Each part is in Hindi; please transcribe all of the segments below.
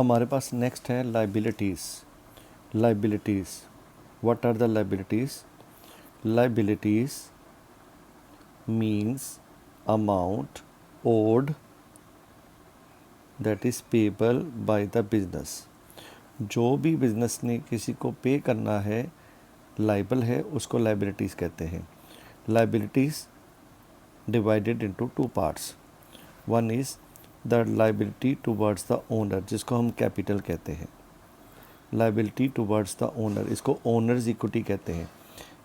हमारे पास नेक्स्ट है liabilities. Liabilities, what are the liabilities? Liabilities means amount owed that is payable by the business. जो भी बिजनेस ने किसी को पे करना है, लाइबल है, उसको लाइबिलिटीज़ कहते हैं। Liabilities divided into two parts. One is the liability towards the owner, जिसको हम कैपिटल कहते हैं। लाइबिलिटी टुवर्ड्स द ओनर, इसको ओनर्स इक्विटी कहते हैं।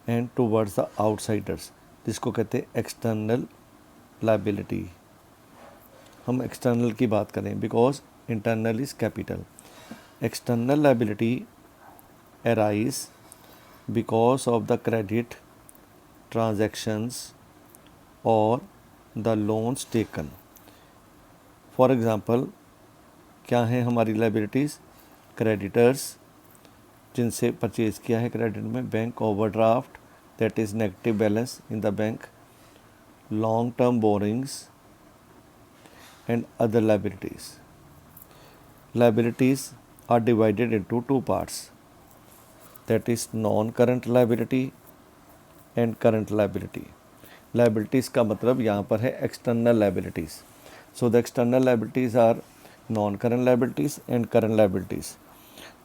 एंड टुवर्ड्स द आउटसाइडर्स, जिसको कहते हैं एक्सटर्नल लाइबिलिटी। हम एक्सटर्नल की बात करें because internal is capital. External liability arise because of the credit transactions और the loans taken. For example, क्या हैं हमारी लाइबिलिटीज़? क्रेडिटर्स, जिनसे परचेज़ किया है क्रेडिट में, bank overdraft that is negative balance in the bank, long term borrowings and other liabilities. Liabilities are divided into two parts, that is non-current liability and current liability. Liabilities का मतलब यहाँ पर है external liabilities. So the external liabilities are non-current liabilities and current liabilities.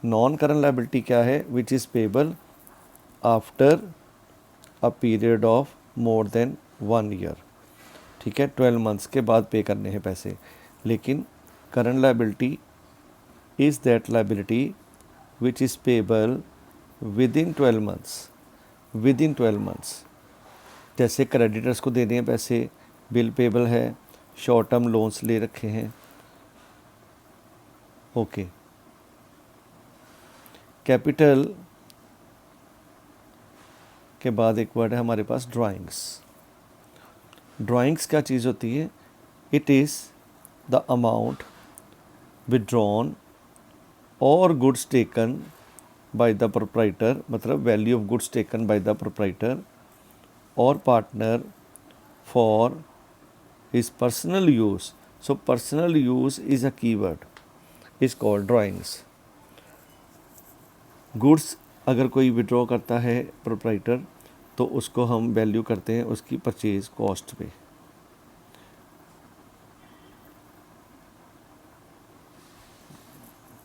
Non-current liability क्या है? Which is payable after a period of more than 1 year. ठीक है, 12 मंथ्स के बाद पे करने हैं पैसे। लेकिन current liability is that liability which is payable with in 12 months. With in 12 months, जैसे क्रेडिटर्स को देने हैं पैसे, बिल पेबल है, शॉर्ट टर्म लोन्स ले रखे हैं। ओके, कैपिटल के बाद एक वर्ड है हमारे पास ड्राइंग्स। ड्राइंग्स क्या चीज़ होती है? It is the amount withdrawn और goods taken by the proprietor, मतलब value of goods taken by the proprietor और partner for his personal use. So personal use is a keyword, is called drawings. Goods अगर कोई विड्रॉ करता है प्रोप्राइटर, तो उसको हम वैल्यू करते हैं उसकी परचेज कॉस्ट पे।